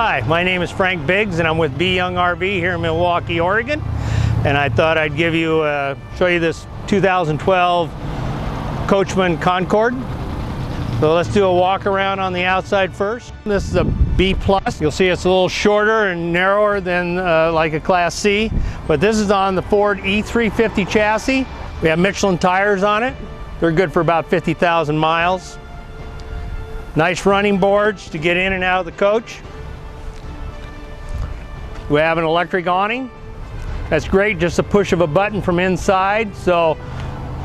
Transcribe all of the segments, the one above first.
Hi, my name is Frank Biggs and I'm with B Young RV here in Milwaukie, Oregon. And I thought I'd show you this 2012 Coachman Concord. So let's do a walk around on the outside first. This is a B+. You'll see it's a little shorter and narrower than like a Class C. But this is on the Ford E350 chassis. We have Michelin tires on it. They're good for about 50,000 miles. Nice running boards to get in and out of the coach. We have an electric awning. That's great, just a push of a button from inside. So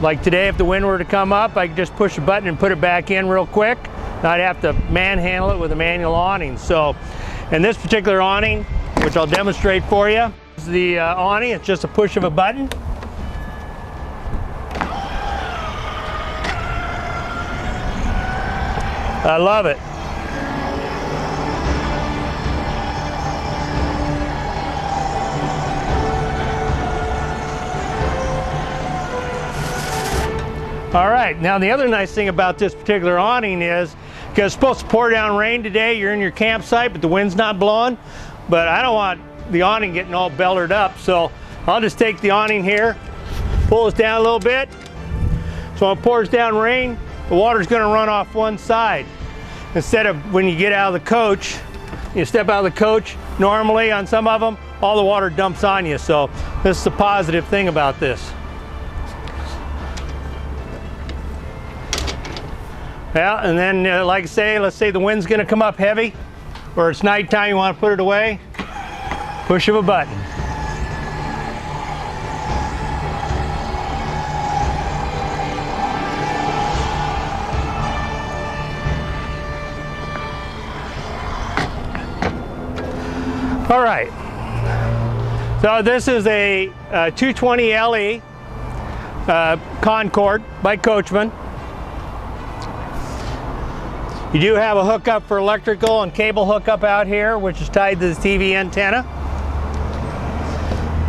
like today, if the wind were to come up, I could just push a button and put it back in real quick. I'd have to manhandle it with a manual awning. So in this particular awning, which I'll demonstrate for you, is the awning. It's just a push of a button. I love it. All right, now the other nice thing about this particular awning is, because it's supposed to pour down rain today, you're in your campsite, but the wind's not blowing. But I don't want the awning getting all bellered up, so I'll just take the awning here, pull this down a little bit. So when it pours down rain, the water's gonna run off one side. Instead of when you get out of the coach, you step out of the coach, normally on some of them, all the water dumps on you. So this is the positive thing about this. Yeah, and then like I say, let's say the wind's gonna come up heavy, or it's nighttime, you wanna put it away, push of a button. All right, so this is a 220LE Concord by Coachman. You do have a hookup for electrical and cable hookup out here, which is tied to the TV antenna.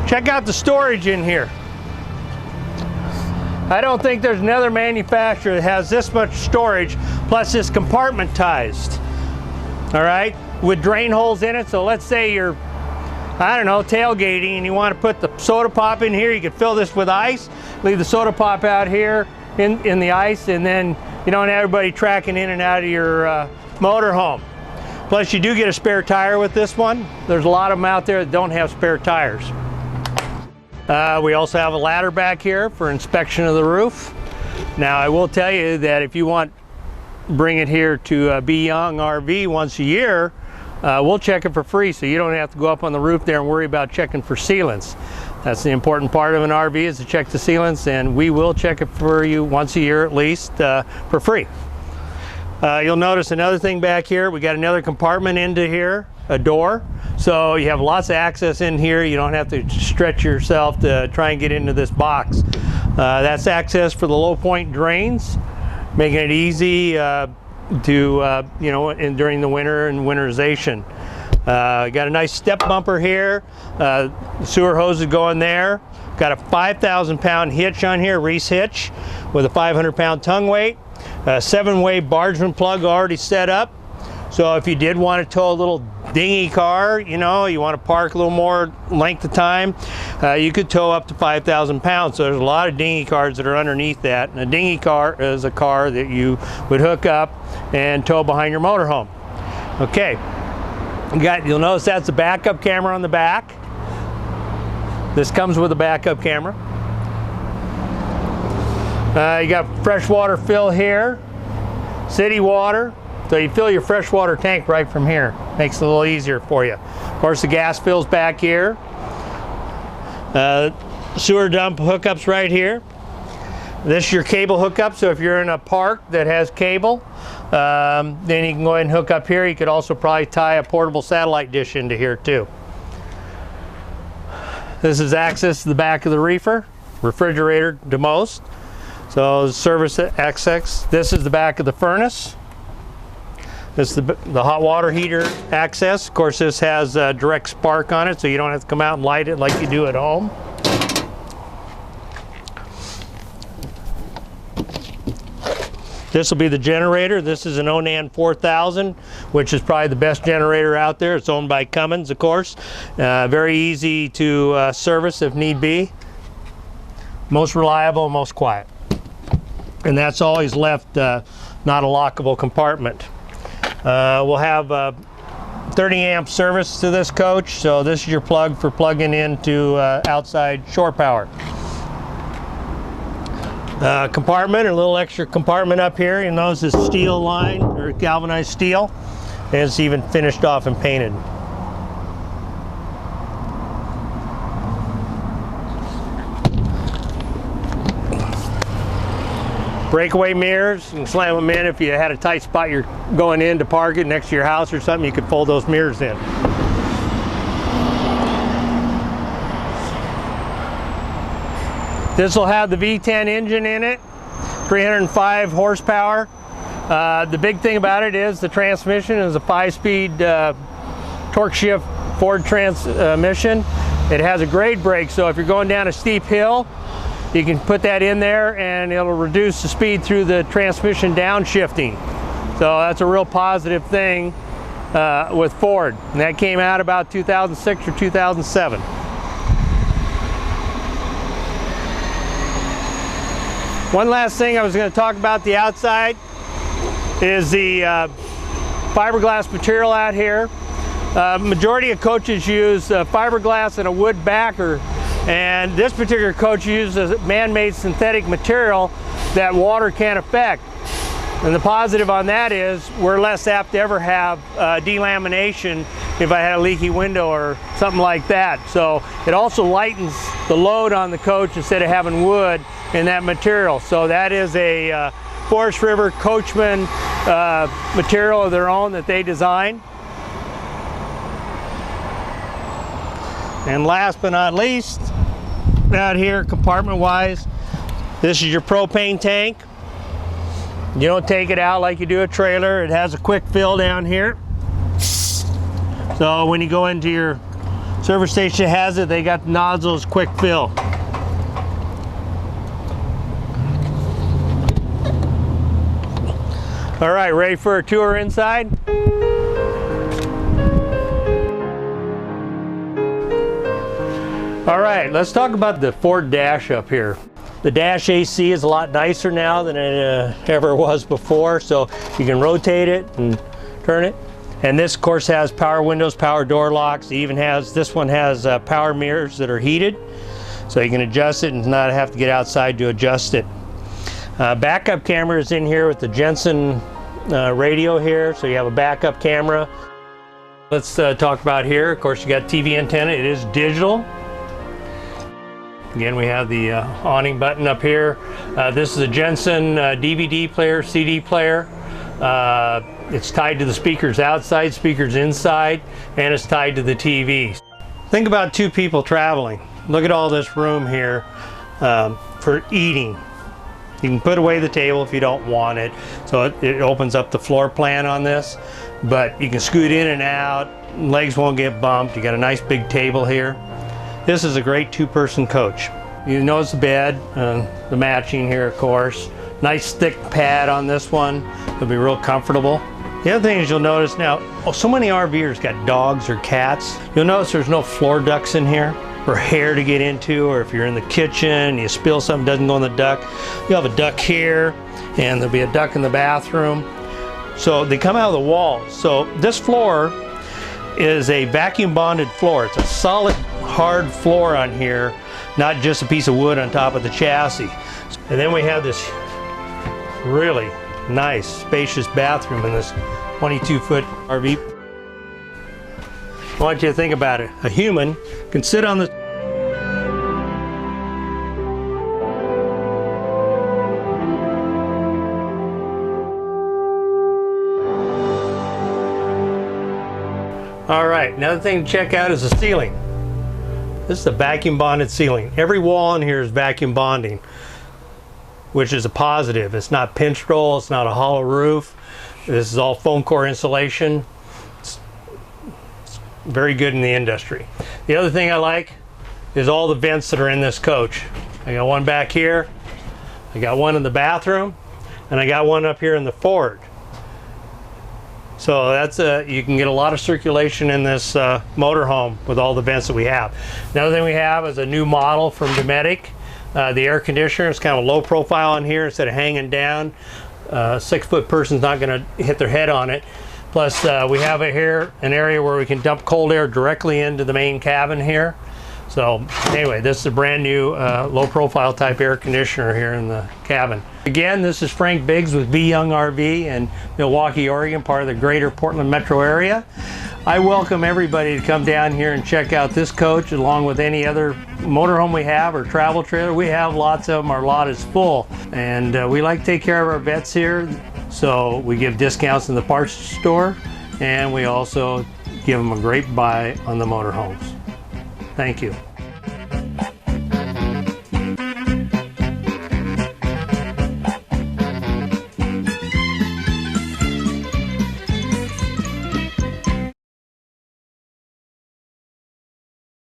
Check out the storage in here. I don't think there's another manufacturer that has this much storage, plus this compartmentized. All right, with drain holes in it. So let's say you're, I don't know, tailgating and you want to put the soda pop in here, you could fill this with ice, leave the soda pop out here in the ice, and then you don't have everybody tracking in and out of your motor home. Plus you do get a spare tire with this one. There's a lot of them out there that don't have spare tires. We also have a ladder back here for inspection of the roof. Now I will tell you that if you want bring it here to B Young RV once a year, we'll check it for free, so you don't have to go up on the roof there and worry about checking for sealants. That's the important part of an RV, is to check the sealants, and we will check it for you once a year at least for free. You'll notice another thing back here. We got another compartment into here, a door. So you have lots of access in here. You don't have to stretch yourself to try and get into this box. That's access for the low point drains, making it easy to, you know, during the winter and winterization. Got a nice step bumper here. The sewer hose is going there. Got a 5,000-pound hitch on here, Reese hitch, with a 500-pound tongue weight. A 7-way bargeman plug already set up. So if you did want to tow a little dinghy car, you know, you want to park a little more length of time, you could tow up to 5,000 pounds. So there's a lot of dinghy cars that are underneath that. And a dinghy car is a car that you would hook up and tow behind your motorhome. Okay, you'll notice that's a backup camera on the back. This comes with a backup camera. You got freshwater fill here, city water. So you fill your freshwater tank right from here. Makes it a little easier for you. Of course, the gas fills back here. Sewer dump hookups right here. This is your cable hookup. So if you're in a park that has cable, then you can go ahead and hook up here. You could also probably tie a portable satellite dish into here too. This is access to the back of the reefer, refrigerator to most. So service access. This is the back of the furnace. This is the hot water heater access. Of course, this has direct spark on it, so you don't have to come out and light it like you do at home. This will be the generator. This is an Onan 4000, which is probably the best generator out there. It's owned by Cummins, of course. Very easy to service if need be. Most reliable, most quiet. And that's always left not a lockable compartment. We'll have 30 amp service to this coach, so this is your plug for plugging into outside shore power. Compartment, a little extra compartment up here. You notice this steel line, or galvanized steel, and it's even finished off and painted. Breakaway mirrors, you can slam them in if you had a tight spot you're going in to park it next to your house or something. You could fold those mirrors in. This will have the V10 engine in it, 305 horsepower. The big thing about it is the transmission is a 5-speed torque shift Ford transmission. It has a grade brake, so if you're going down a steep hill, you can put that in there and it'll reduce the speed through the transmission downshifting. So that's a real positive thing with Ford. And that came out about 2006 or 2007. One last thing I was going to talk about the outside is the fiberglass material out here. Majority of coaches use fiberglass and a wood backer. And this particular coach uses a man-made synthetic material that water can't affect. And the positive on that is we're less apt to ever have delamination if I had a leaky window or something like that. So it also lightens the load on the coach instead of having wood in that material. So that is a Forest River Coachman material of their own that they design. And last but not least, out here compartment wise, this is your propane tank. You don't take it out like you do a trailer. It has a quick fill down here. So when you go into your service station, it has it. They got the nozzles, quick fill. All right, ready for a tour inside? All right, let's talk about the Ford dash up here. The dash AC is a lot nicer now than it ever was before, so you can rotate it and turn it. And this, of course, has power windows, power door locks. It even has, this one has power mirrors that are heated, so you can adjust it and not have to get outside to adjust it. Backup camera is in here with the Jensen radio here, so you have a backup camera. Let's talk about here. Of course, you got TV antenna. It is digital. Again, we have the awning button up here. This is a Jensen DVD player, CD player. It's tied to the speakers outside, speakers inside, and it's tied to the TV. Think about two people traveling. Look at all this room here for eating. You can put away the table if you don't want it. So it opens up the floor plan on this, but you can scoot in and out. Legs won't get bumped. You got a nice big table here. This is a great two-person coach. You notice the bed, the matching here, of course. Nice thick pad on this one. It'll be real comfortable. The other thing is you'll notice now, so mmany RVers got dogs or cats. You'll notice there's no floor ducts in here for hair to get into, or if you're in the kitchen, you spill something, doesn't go in the duct. You'll have a duct here, and there'll be a duct in the bathroom. So they come out of the walls. So this floor is a vacuum bonded floor. It's a solid, hard floor on here, not just a piece of wood on top of the chassis. And then we have this really nice, spacious bathroom in this 22-foot RV. I want you to think about it. A human can sit on the All right, another thing to check out is the ceiling. This is a vacuum bonded ceiling. Every wall in here is vacuum bonding, which is a positive. It's not pinch roll, it's not a hollow roof. This is all foam core insulation. It's very good in the industry. The other thing I like is all the vents that are in this coach. I got one back here, I got one in the bathroom, and I got one up here in the Ford. So that's you can get a lot of circulation in this motorhome with all the vents that we have. Another thing we have is a new model from Dometic. The air conditioner is kind of low profile in here instead of hanging down. 6-foot person's not going to hit their head on it. Plus we have here an area where we can dump cold air directly into the main cabin here. So anyway, this is a brand new low profile type air conditioner here in the cabin. Again, this is Frank Biggs with V Young RV in Milwaukie, Oregon, part of the greater Portland metro area. I welcome everybody to come down here and check out this coach along with any other motorhome we have or travel trailer. We have lots of them. Our lot is full, and we like to take care of our vets here. So we give discounts in the parts store, and we also give them a great buy on the motorhomes. Thank you.